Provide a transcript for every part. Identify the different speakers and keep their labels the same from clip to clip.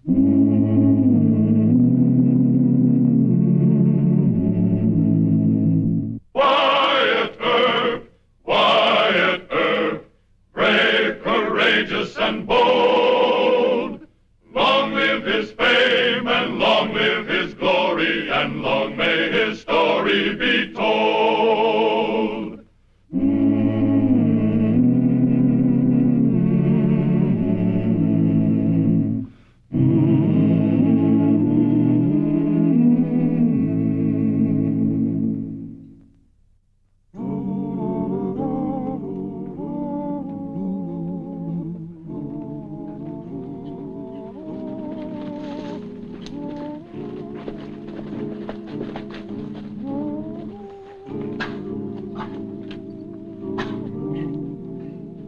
Speaker 1: Wyatt Earp, brave, courageous, and bold. Long live his fame, and long live his glory, and long may his story be told.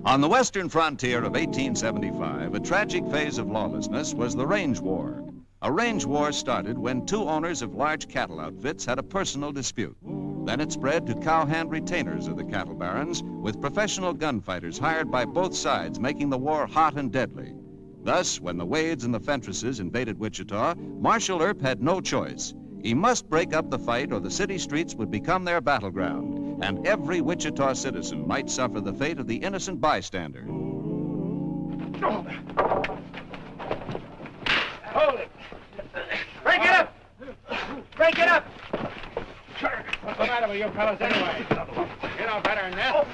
Speaker 2: On the western frontier of 1875, a tragic phase of lawlessness was the range war. A range war started when two owners of large cattle outfits had a personal dispute. Then it spread to cowhand retainers of the cattle barons, with professional gunfighters hired by both sides, making the war hot and deadly. Thus, when the Wades and the Fentresses invaded Wichita, Marshal Earp had no choice. He must break up the fight or the city streets would become their battleground, and every Wichita citizen might suffer the fate of the innocent bystander.
Speaker 3: Hold it! Break it up! Break it up! What's the matter with you fellas anyway? You know better than that.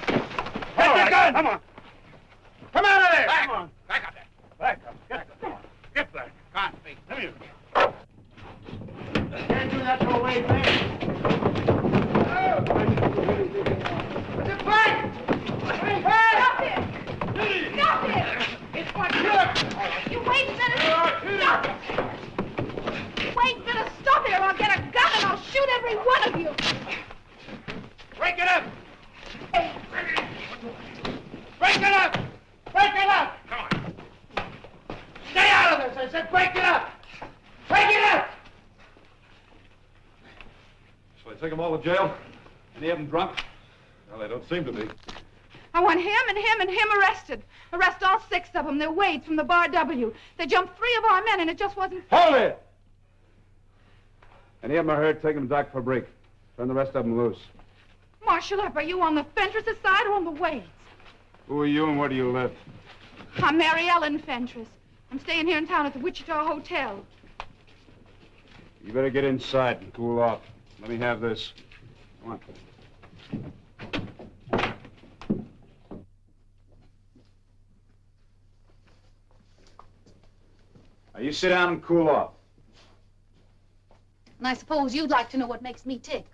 Speaker 3: Get the gun! Come on! Come out of there! Come on! Back up there! Back up! Get up! Come on! Get there! Come on, please. Come here. Can't do that to a Wade man. What's it fight?
Speaker 4: Stop it! Stop it!
Speaker 3: It's what you're...
Speaker 4: You wait a minute! Stop it! Wait a minute! Stop it or I'll get a gun and I'll shoot every one of you!
Speaker 3: Break it up! Break it up! Break it up! Come on. Stay out of this! I said break it up! Break it up!
Speaker 5: Shall I take them all to jail? Any of them drunk? Well, they don't seem to be.
Speaker 4: I want him and him and him arrested. Arrest all 6 of them. They're Wades from the Bar W. They jumped 3 of our men and it just wasn't...
Speaker 5: Hold it! Any of them are hurt, take them to Doc Fabrique. Turn the rest of them loose.
Speaker 4: Marshal Earp, are you on the Fentresses side or on the Wades?
Speaker 5: Who are you and where do you live?
Speaker 4: I'm Mary Ellen Fentress. I'm staying here in town at the Wichita Hotel.
Speaker 5: You better get inside and cool off. Let me have this. Come on. Now, you sit down and cool off.
Speaker 4: And I suppose you'd like to know what makes me tick.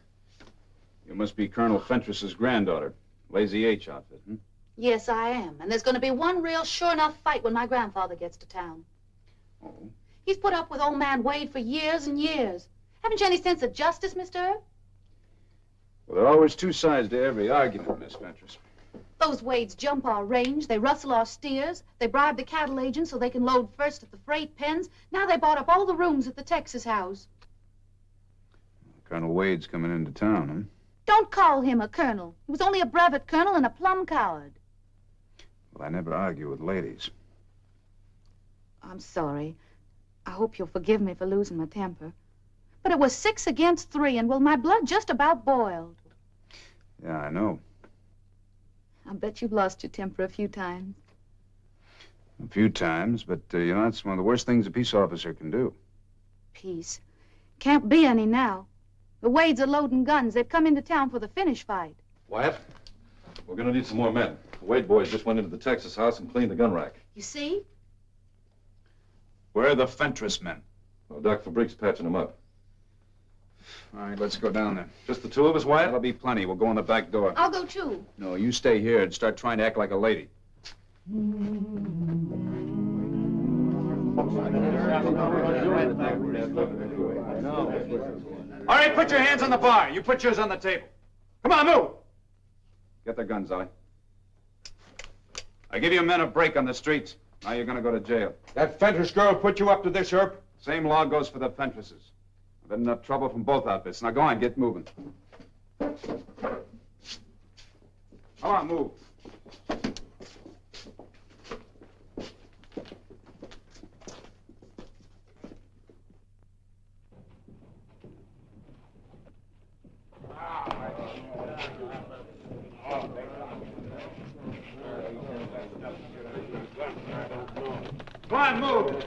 Speaker 5: You must be Colonel Fentress's granddaughter. Lazy H outfit, hmm?
Speaker 4: Yes, I am. And there's going to be one real sure enough fight when my grandfather gets to town.
Speaker 5: Oh?
Speaker 4: He's put up with old man Wade for years and years. Haven't you any sense of justice, Mr. Earp?
Speaker 5: Well, there are always two sides to every argument, Miss Fentress.
Speaker 4: Those Wades jump our range, they rustle our steers, they bribe the cattle agents so they can load first at the freight pens. Now they bought up all the rooms at the Texas house.
Speaker 5: Colonel Wade's coming into town, huh?
Speaker 4: Don't call him a colonel. He was only a brevet colonel and a plum coward.
Speaker 5: Well, I never argue with ladies.
Speaker 4: I'm sorry. I hope you'll forgive me for losing my temper. But it was 6 against 3, and well, my blood just about boiled.
Speaker 5: Yeah, I know.
Speaker 4: I bet you've lost your temper a few times.
Speaker 5: A few times, but, you know, that's one of the worst things a peace officer can do.
Speaker 4: Peace. Can't be any now. The Wades are loading guns. They've come into town for the finish fight.
Speaker 6: Wyatt, we're going to need some more men. The Wade boys just went into the Texas house and cleaned the gun rack.
Speaker 4: You see?
Speaker 5: Where are the Fentress men?
Speaker 6: Well, Doc Fabrique's patching them up.
Speaker 5: All right, let's go down there.
Speaker 6: Just the 2 of us, Wyatt?
Speaker 5: That'll be plenty. We'll go in the back door.
Speaker 4: I'll go too.
Speaker 5: No, you stay here and start trying to act like a lady. All right, put your hands on the bar. You put yours on the table. Come on, move. Get the guns, Ollie. I give you men a break on the streets. Now you're going to go to jail.
Speaker 7: That Fentress girl put you up to this, Earp?
Speaker 5: Same law goes for the Fentresses. I've had enough trouble from both outfits. Now go on, get moving. Come on, move.
Speaker 3: Go on, move.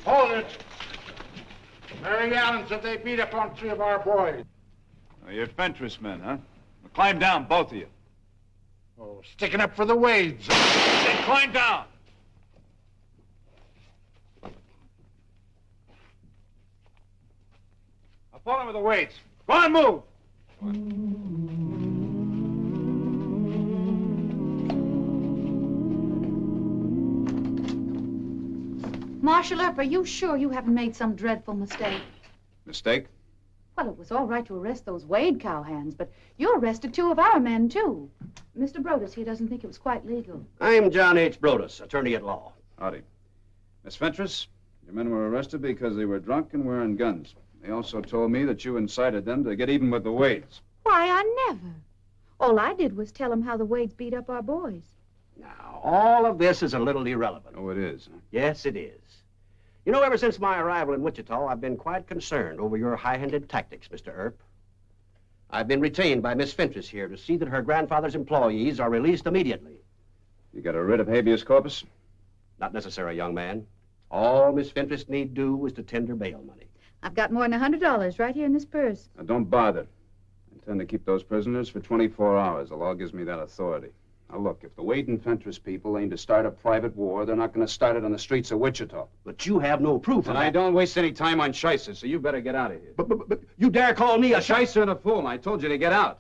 Speaker 3: Hold it. Mary Allen said they beat up on 3 of our boys.
Speaker 5: Oh, you're Fentress men, huh? Well, climb down, both of you.
Speaker 3: Oh, sticking up for the Wades.
Speaker 5: Then climb down. I'll fall in with the weights. Go on, move.
Speaker 4: Marshal Earp, are you sure you haven't made some dreadful mistake?
Speaker 5: Mistake?
Speaker 4: Well, it was all right to arrest those Wade cowhands, but you arrested 2 of our men, too. Mr. Brodus, he doesn't think it was quite legal.
Speaker 8: I'm John H. Brodus, attorney at law.
Speaker 5: Howdy. Miss Fentress, your men were arrested because they were drunk and wearing guns. They also told me that you incited them to get even with the Wades.
Speaker 4: Why, I never. All I did was tell them how the Wades beat up our boys.
Speaker 8: Now, all of this is a little irrelevant.
Speaker 5: Oh, it is, huh?
Speaker 8: Yes, it is. You know, ever since my arrival in Wichita, I've been quite concerned over your high-handed tactics, Mr. Earp. I've been retained by Miss Fentress here to see that her grandfather's employees are released immediately.
Speaker 5: You got a writ of habeas corpus?
Speaker 8: Not necessary, young man. All Miss Fentress need do is to tender bail money.
Speaker 4: I've got more than $100 right here in this purse.
Speaker 5: Now, don't bother. I intend to keep those prisoners for 24 hours. The law gives me that authority. Now, look, if the Wade and Fentress people aim to start a private war, they're not going to start it on the streets of Wichita.
Speaker 8: But you have no proof of
Speaker 5: And
Speaker 8: that.
Speaker 5: I don't waste any time on shysters, so you better get out of here.
Speaker 8: But you dare call me a
Speaker 5: shyster and a fool, and I told you to get out.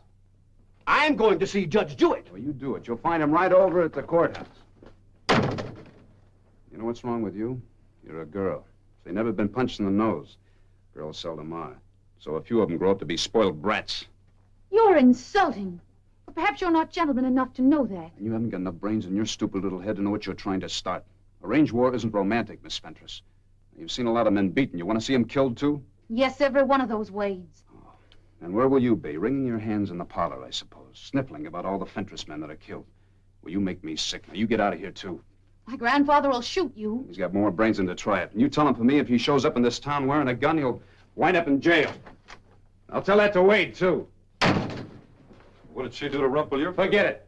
Speaker 8: I'm going to see Judge Jewett.
Speaker 5: Well, you do it. You'll find him right over at the courthouse. You know what's wrong with you? You're a girl. They've never been punched in the nose. Girls seldom are. So a few of them grow up to be spoiled brats.
Speaker 4: You're insulting. But perhaps you're not gentleman enough to know that.
Speaker 5: And you haven't got enough brains in your stupid little head to know what you're trying to start. A range war isn't romantic, Miss Fentress. You've seen a lot of men beaten. You want to see them killed, too?
Speaker 4: Yes, every one of those Wades.
Speaker 5: Oh. And where will you be? Wringing your hands in the parlor, I suppose. Sniffling about all the Fentress men that are killed. Well, you make me sick. Now, you get out of here, too.
Speaker 4: My grandfather will shoot you.
Speaker 5: He's got more brains than to try it. And you tell him for me, if he shows up in this town wearing a gun, he'll wind up in jail. I'll tell that to Wade, too.
Speaker 6: What did she do to rumple your...
Speaker 5: Forget it.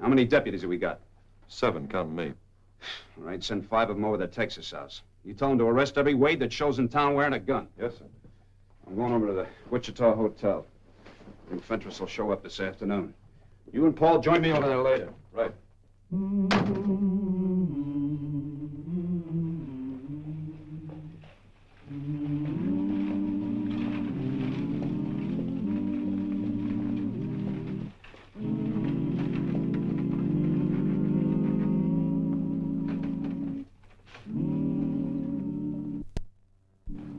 Speaker 5: How many deputies have we got?
Speaker 6: 7, counting me.
Speaker 5: All right, send 5 of them over to the Texas house. You tell them to arrest every Wade that shows in town wearing a gun.
Speaker 6: Yes, sir.
Speaker 5: I'm going over to the Wichita Hotel. I think Fentress will show up this afternoon. You and Paul join me over there later.
Speaker 6: Right.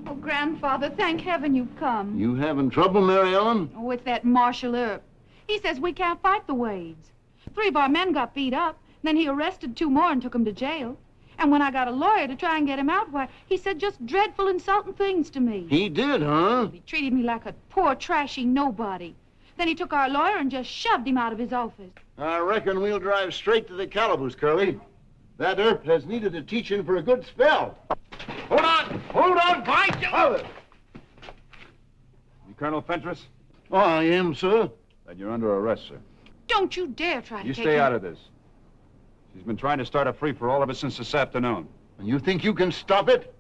Speaker 4: Oh, Grandfather, thank heaven you've come.
Speaker 9: You having trouble, Mary Ellen?
Speaker 4: With that Marshal Earp. He says we can't fight the Wades. 3 of our men got beat up. Then he arrested 2 more and took them to jail. And when I got a lawyer to try and get him out, why, he said just dreadful, insulting things to me.
Speaker 9: He did, huh?
Speaker 4: He treated me like a poor, trashy nobody. Then he took our lawyer and just shoved him out of his office.
Speaker 9: I reckon we'll drive straight to the calaboose, Curly. That Earp has needed a teaching for a good spell.
Speaker 3: Hold on, by Jove!
Speaker 5: You Colonel Fentress?
Speaker 9: Oh, I am, sir.
Speaker 5: Then you're under arrest, sir.
Speaker 4: Don't you dare try to
Speaker 5: You
Speaker 4: take
Speaker 5: stay
Speaker 4: me.
Speaker 5: out of this. She's been trying to start a free-for-all ever since this afternoon.
Speaker 9: And you think you can stop it?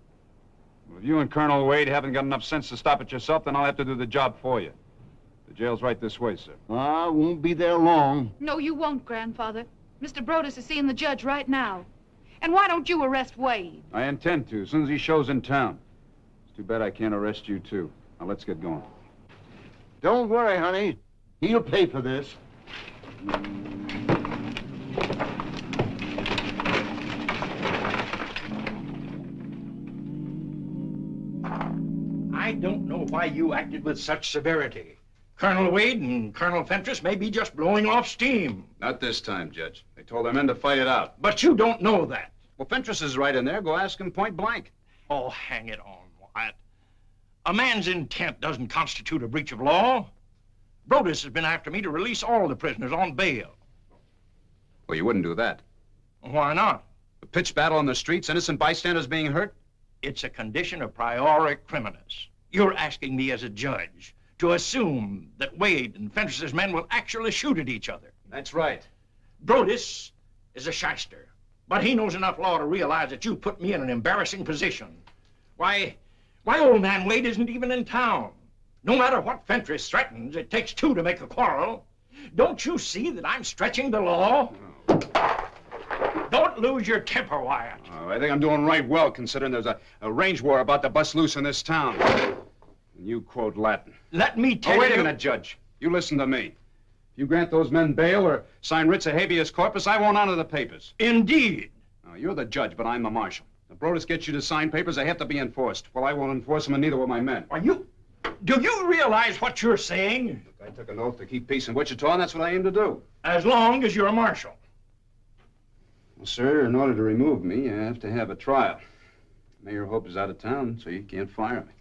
Speaker 5: Well, if you and Colonel Wade haven't got enough sense to stop it yourself, then I'll have to do the job for you. The jail's right this way, sir.
Speaker 9: I won't be there long.
Speaker 4: No, you won't, Grandfather. Mr. Brodus is seeing the judge right now. And why don't you arrest Wade?
Speaker 5: I intend to, as soon as he shows in town. It's too bad I can't arrest you, too. Now, let's get going.
Speaker 9: Don't worry, honey. He'll pay for this.
Speaker 3: I don't know why you acted with such severity. Colonel Wade and Colonel Fentress may be just blowing off steam.
Speaker 5: Not this time, Judge. They told their men to fight it out.
Speaker 3: But you don't know that.
Speaker 5: Well, Fentress is right in there. Go ask him point blank.
Speaker 3: Oh, hang it on, Wyatt. A man's intent doesn't constitute a breach of law. Brodus has been after me to release all the prisoners on bail.
Speaker 5: Well, you wouldn't do that.
Speaker 3: Why not?
Speaker 5: A pitched battle on the streets, innocent bystanders being hurt?
Speaker 3: It's a condition of priori criminis. You're asking me as a judge
Speaker 10: to assume that Wade and Fentress's men will actually shoot at each other.
Speaker 5: That's right.
Speaker 10: Brodus is a shyster, but he knows enough law to realize that you put me in an embarrassing position. Why, old man Wade isn't even in town. No matter what Fentress threatens, it takes two to make a quarrel. Don't you see that I'm stretching the law?
Speaker 5: Oh.
Speaker 10: Don't lose your temper, Wyatt.
Speaker 5: Oh, I think I'm doing right well, considering there's a range war about to bust loose in this town. And you quote Latin.
Speaker 10: Let me tell you...
Speaker 5: Oh, wait a minute, Judge. You listen to me. If you grant those men bail or sign writs of habeas corpus, I won't honor the papers.
Speaker 10: Indeed.
Speaker 5: Now, you're the judge, but I'm the marshal. If Brodus gets you to sign papers, they have to be enforced. Well, I won't enforce them, and neither will my men.
Speaker 10: Do you realize what you're saying?
Speaker 5: Look, I took an oath to keep peace in Wichita, and that's what I aim to do.
Speaker 10: As long as you're a marshal.
Speaker 5: Well, sir, in order to remove me, you have to have a trial. Mayor Hope is out of town, so you can't fire me.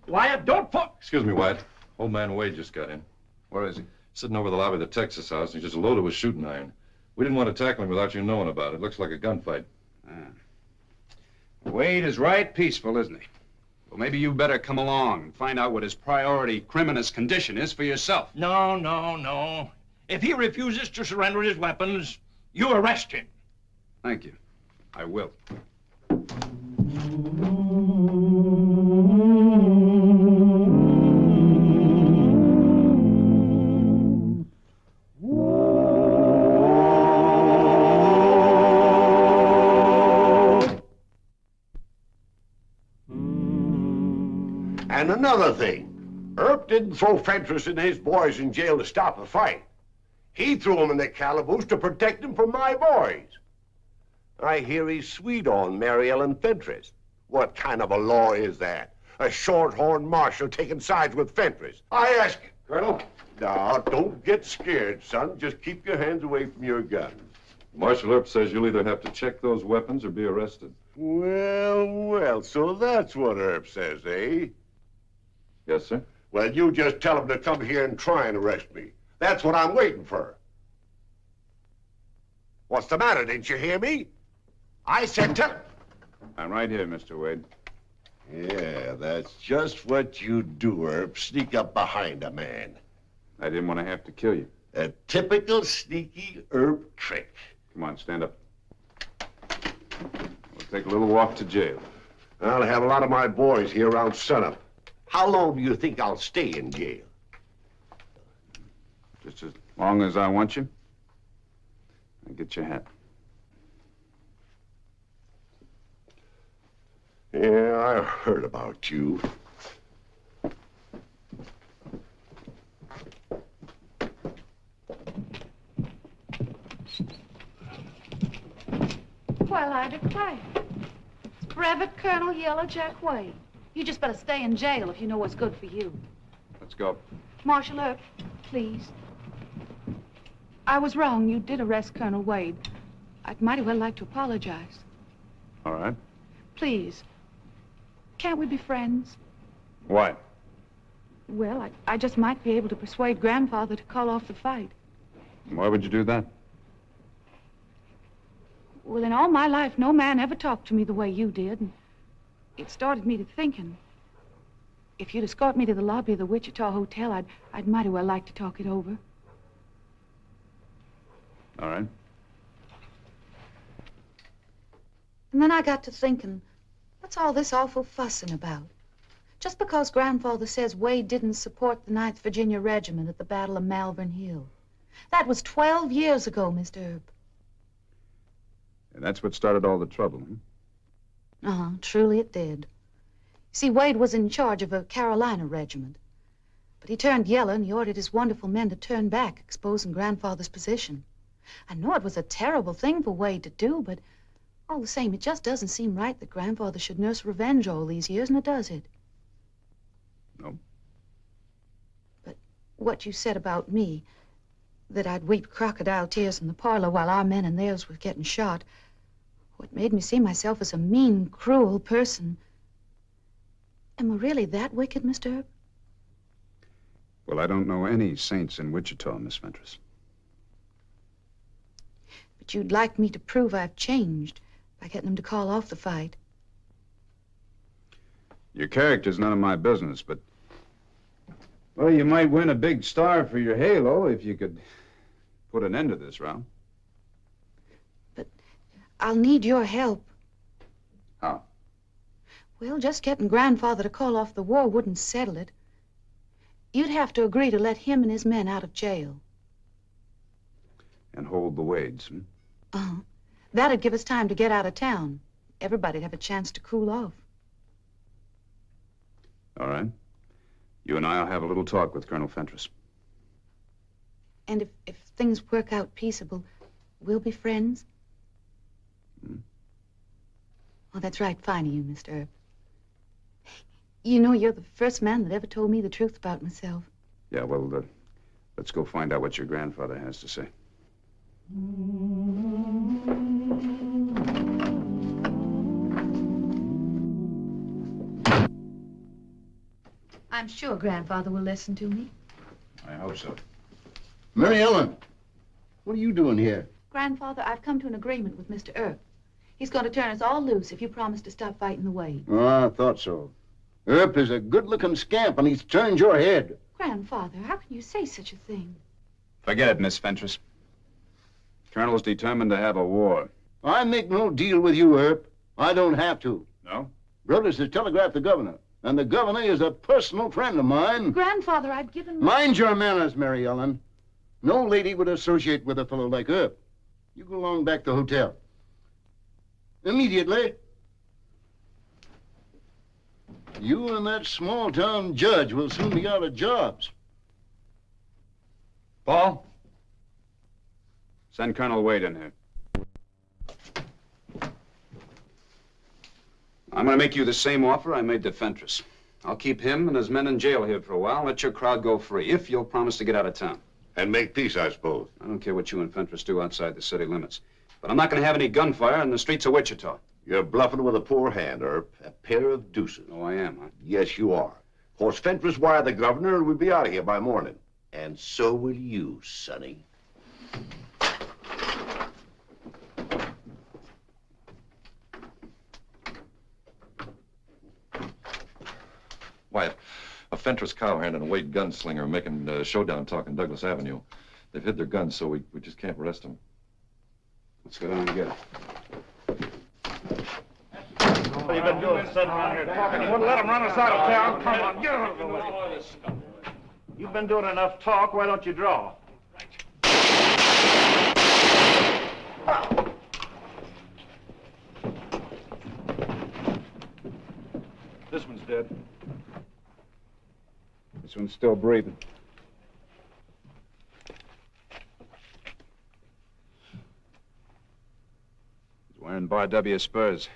Speaker 10: Wyatt, don't put...
Speaker 6: Excuse me, Wyatt. Old man Wade just got in.
Speaker 5: Where is he?
Speaker 6: Sitting over the lobby of the Texas house, and he's just loaded with shooting iron. We didn't want to tackle him without you knowing about it. Looks like a gunfight.
Speaker 5: Wade is right peaceful, isn't he? Well, maybe you better come along and find out what his priority criminous condition is for yourself.
Speaker 10: No. If he refuses to surrender his weapons, you arrest him.
Speaker 5: Thank you. I will.
Speaker 9: And another thing, Earp didn't throw Fentress and his boys in jail to stop a fight. He threw them in the calaboose to protect them from my boys. I hear he's sweet on Mary Ellen Fentress. What kind of a law is that? A short-horned marshal taking sides with Fentress. I ask you,
Speaker 5: Colonel?
Speaker 9: now, don't get scared, son. Just keep your hands away from your gun.
Speaker 6: Marshal Earp says you'll either have to check those weapons or be arrested.
Speaker 9: Well, so that's what Earp says, eh?
Speaker 6: Yes, sir.
Speaker 9: Well, you just tell him to come here and try and arrest me. That's what I'm waiting for. What's the matter? Didn't you hear me? I said tell him.
Speaker 5: I'm right here, Mr. Wade.
Speaker 9: Yeah, that's just what you do, Earp. Sneak up behind a man.
Speaker 5: I didn't want to have to kill you.
Speaker 9: A typical sneaky Earp trick.
Speaker 5: Come on, stand up. We'll take a little walk to jail.
Speaker 9: I'll have a lot of my boys here around sunup. How long do you think I'll stay in jail?
Speaker 5: Just as long as I want you. Now get your hat.
Speaker 9: Yeah, I heard about you.
Speaker 4: Well, I declare. It's Brevet Colonel Yellow Jack Wade. You just better stay in jail if you know what's good for you.
Speaker 5: Let's go.
Speaker 4: Marshal Earp, please. I was wrong. You did arrest Colonel Wade. I'd mighty well like to apologize.
Speaker 5: All right.
Speaker 4: Please. Can't we be friends?
Speaker 5: Why?
Speaker 4: Well, I just might be able to persuade Grandfather to call off the fight.
Speaker 5: Why would you do that?
Speaker 4: Well, in all my life, no man ever talked to me the way you did. And it started me to thinking. If you'd escort me to the lobby of the Wichita Hotel, I'd mighty well like to talk it over.
Speaker 5: All right.
Speaker 4: And then I got to thinking, what's all this awful fussing about? Just because Grandfather says Wade didn't support the 9th Virginia Regiment at the Battle of Malvern Hill. That was 12 years ago, Mr. Earp.
Speaker 5: And that's what started all the trouble, huh?
Speaker 4: Uh-huh, truly it did. See, Wade was in charge of a Carolina regiment. But he turned yellow and he ordered his wonderful men to turn back, exposing Grandfather's position. I know it was a terrible thing for Wade to do, but all the same, it just doesn't seem right that Grandfather should nurse revenge all these years, now does it?
Speaker 5: No.
Speaker 4: But what you said about me, that I'd weep crocodile tears in the parlor while our men and theirs were getting shot, what made me see myself as a mean, cruel person. Am I really that wicked, Mr. Earp?
Speaker 5: Well, I don't know any saints in Wichita, Miss Fentress.
Speaker 4: But you'd like me to prove I've changed by getting them to call off the fight.
Speaker 5: Your character's none of my business, but Well, you might win a big star for your halo if you could put an end to this row.
Speaker 4: But I'll need your help.
Speaker 5: How?
Speaker 4: Well, just getting Grandfather to call off the war wouldn't settle it. You'd have to agree to let him and his men out of jail.
Speaker 5: And hold the Wades,
Speaker 4: Uh-huh. That'd give us time to get out of town. Everybody'd have a chance to cool off.
Speaker 5: All right. You and I'll have a little talk with Colonel Fentress.
Speaker 4: And if things work out peaceable, we'll be friends? Oh, that's right, fine of you, Mr. Earp. You know, you're the first man that ever told me the truth about myself.
Speaker 5: Yeah, well, let's go find out what your grandfather has to say.
Speaker 4: I'm sure Grandfather will listen to me.
Speaker 5: I hope so.
Speaker 11: Mary Ellen, what are you doing here?
Speaker 4: Grandfather, I've come to an agreement with Mr. Earp. He's going to turn us all loose if you promise to stop fighting the Wade.
Speaker 11: Oh, I thought so. Earp is a good-looking scamp, and he's turned your head.
Speaker 4: Grandfather, how can you say such a thing?
Speaker 5: Forget it, Miss Fentress. Colonel's determined to have a war.
Speaker 11: I make no deal with you, Earp. I don't have to.
Speaker 5: No?
Speaker 11: Brothers has telegraphed the governor, and the governor is a personal friend of mine.
Speaker 4: Grandfather, I've given...
Speaker 11: Mind your manners, Mary Ellen. No lady would associate with a fellow like Earp. You go along back to the hotel. Immediately. You and that small-town judge will soon be out of jobs.
Speaker 5: Paul? Send Colonel Wade in here. I'm going to make you the same offer I made to Fentress. I'll keep him and his men in jail here for a while and let your crowd go free, if you'll promise to get out of town.
Speaker 9: And make peace, I suppose.
Speaker 5: I don't care what you and Fentress do outside the city limits. But I'm not going to have any gunfire in the streets of Wichita.
Speaker 9: You're bluffing with a poor hand, Earp. A pair of deuces.
Speaker 5: Oh, I am, huh?
Speaker 9: Yes, you are. Of course, Fentress wired the governor and we'll be out of here by morning. And so will you, Sonny.
Speaker 6: Wyatt, a Fentress cowhand and a Wade gunslinger are making showdown talk in Douglas Avenue. They've hid their guns, so we just can't arrest them.
Speaker 5: Let's go down and get it.
Speaker 3: What have you been doing sitting around here talking? You wouldn't let them run us out of town? Come on, get out of the way. You've been doing enough talk. Why don't you draw?
Speaker 5: This one's dead. This one's still breathing. He's wearing Bar W spurs.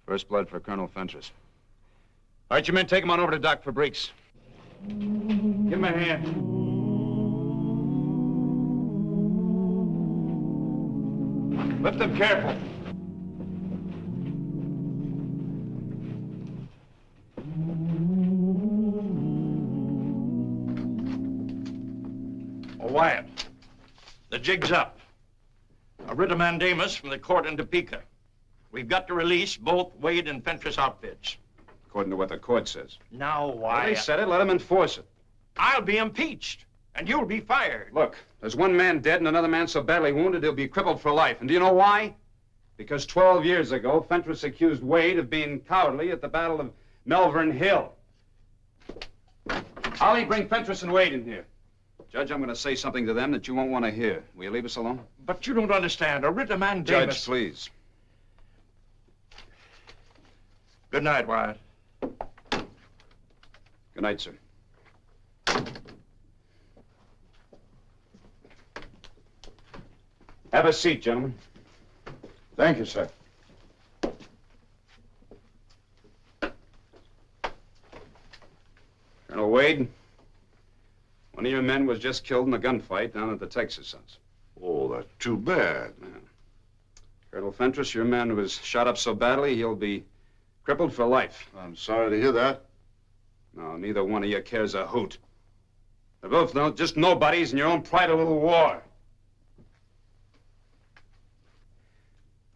Speaker 5: First blood for Colonel Fentress. All right, you men, take him on over to Doc Fabrique's.
Speaker 3: Give him a hand.
Speaker 5: Lift him careful.
Speaker 10: Oh, Wyatt, the jig's up. A writ of mandamus from the court in Topeka. We've got to release both Wade and Fentress outfits.
Speaker 5: According to what the court says.
Speaker 10: Now,
Speaker 5: Well,
Speaker 10: Wyatt,
Speaker 5: they said it, let them enforce it.
Speaker 10: I'll be impeached, and you'll be fired.
Speaker 5: Look, there's one man dead and another man so badly wounded he'll be crippled for life. And do you know why? Because 12 years ago, Fentress accused Wade of being cowardly at the Battle of Melvern Hill. Ollie, bring Fentress and Wade in here. Judge, I'm going to say something to them that you won't want to hear. Will you leave us alone?
Speaker 10: But you don't understand. A writ of mandamus...
Speaker 5: Judge, please.
Speaker 10: Good night, Wyatt.
Speaker 5: Good night, sir. Have a seat, gentlemen.
Speaker 11: Thank you, sir.
Speaker 5: Colonel Wade, one of your men was just killed in a gunfight down at the Texas house.
Speaker 9: Oh, that's too bad.
Speaker 5: Yeah. Colonel Fentress, your man was shot up so badly he'll be crippled for life.
Speaker 11: I'm sorry to hear that.
Speaker 5: No, neither one of you cares a hoot. They're both just nobodies in your own private little war.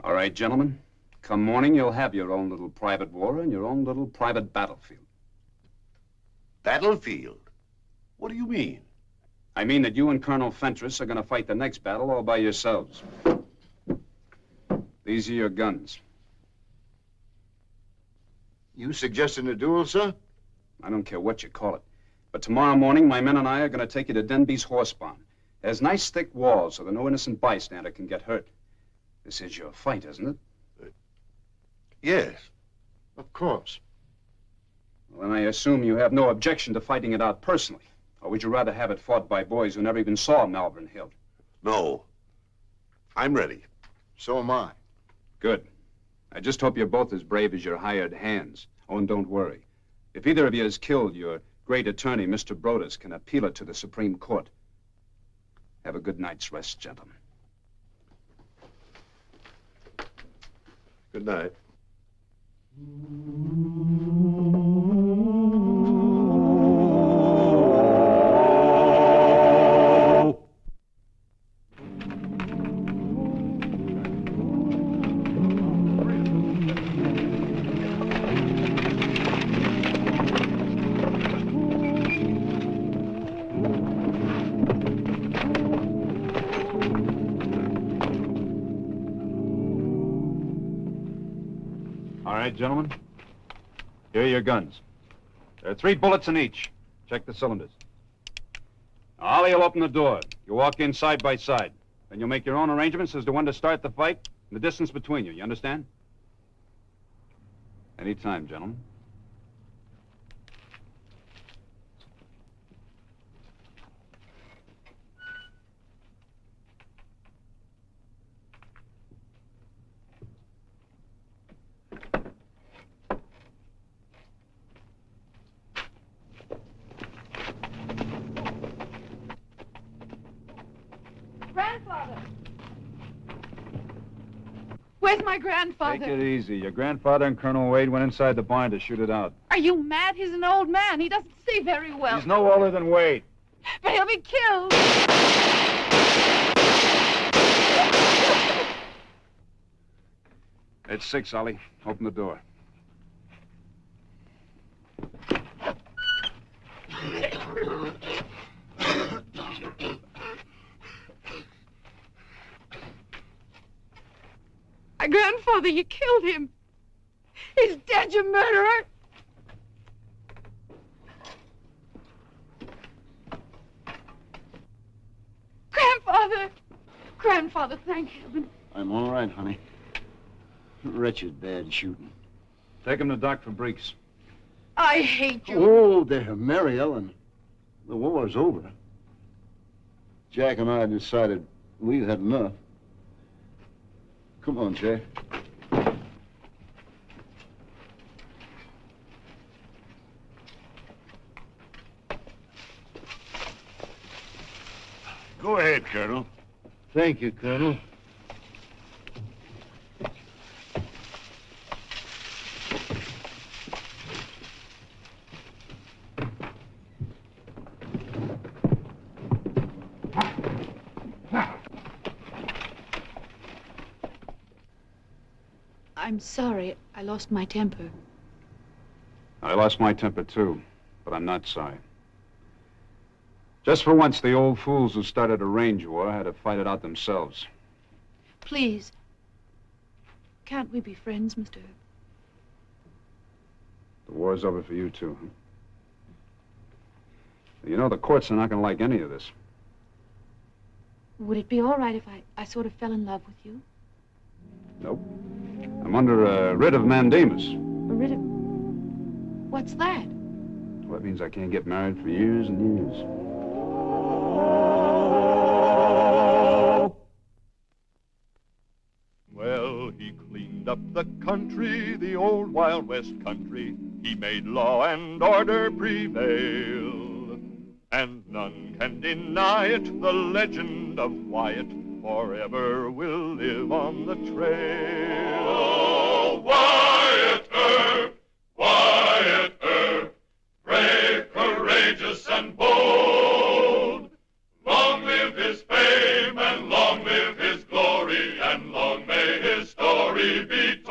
Speaker 5: All right, gentlemen. Come morning, you'll have your own little private war and your own little private battlefield.
Speaker 9: Battlefield? What do you mean?
Speaker 5: I mean that you and Colonel Fentress are going to fight the next battle all by yourselves. These are your guns.
Speaker 11: You suggesting a duel, sir?
Speaker 5: I don't care what you call it. But tomorrow morning, my men and I are going to take you to Denby's horse barn. There's nice thick walls so that no innocent bystander can get hurt. This is your fight, isn't it?
Speaker 9: Yes.
Speaker 11: Of course.
Speaker 5: Well, then I assume you have no objection to fighting it out personally. Or would you rather have it fought by boys who never even saw Malvern Hill?
Speaker 9: No. I'm ready.
Speaker 11: So am I.
Speaker 5: Good. I just hope you're both as brave as your hired hands. Oh, and don't worry. If either of you is killed, your great attorney, Mr. Brodus, can appeal it to the Supreme Court. Have a good night's rest, gentlemen.
Speaker 9: Good night.
Speaker 5: All right, gentlemen. Here are your guns. There are 3 bullets in each. Check the cylinders. Now, Ollie will open the door. You walk in side by side. Then you'll make your own arrangements as to when to start the fight and the distance between you. You understand? Any time, gentlemen.
Speaker 4: Grandfather! Where's my grandfather?
Speaker 5: Take it easy. Your grandfather and Colonel Wade went inside the barn to shoot it out.
Speaker 4: Are you mad? He's an old man. He doesn't see very well.
Speaker 5: He's no older than Wade.
Speaker 4: But he'll be killed.
Speaker 5: It's 6, Ollie. Open the door.
Speaker 4: My grandfather, you killed him. He's dead, you murderer. Grandfather! Grandfather, thank heaven.
Speaker 11: I'm all right, honey. Wretched bad shooting.
Speaker 5: Take him to Doc Fabrique's.
Speaker 4: I hate you.
Speaker 11: Oh, there, Mary Ellen. The war's over. Jack and I decided we've had enough. Come on, Jack.
Speaker 9: Go ahead, Colonel.
Speaker 11: Thank you, Colonel.
Speaker 4: I'm sorry. I lost my temper.
Speaker 5: I lost my temper, too, but I'm not sorry. Just for once, the old fools who started a range war had to fight it out themselves.
Speaker 4: Please. Can't we be friends, Mr. Earp?
Speaker 5: The war's over for you, too, huh? You know, the courts are not going to like any of this.
Speaker 4: Would it be all right if I sort of fell in love with you?
Speaker 5: Nope. I'm under a writ of mandamus.
Speaker 4: A writ of... What's that?
Speaker 5: Well, that means I can't get married for years and years.
Speaker 1: Well, he cleaned up the country, the old Wild West country. He made law and order prevail. And none can deny it, the legend of Wyatt forever will live on the trail.
Speaker 12: Oh, Wyatt Earp, Wyatt Earp, brave, courageous, and bold. Long live his fame, and long live his glory, and long may his story be told.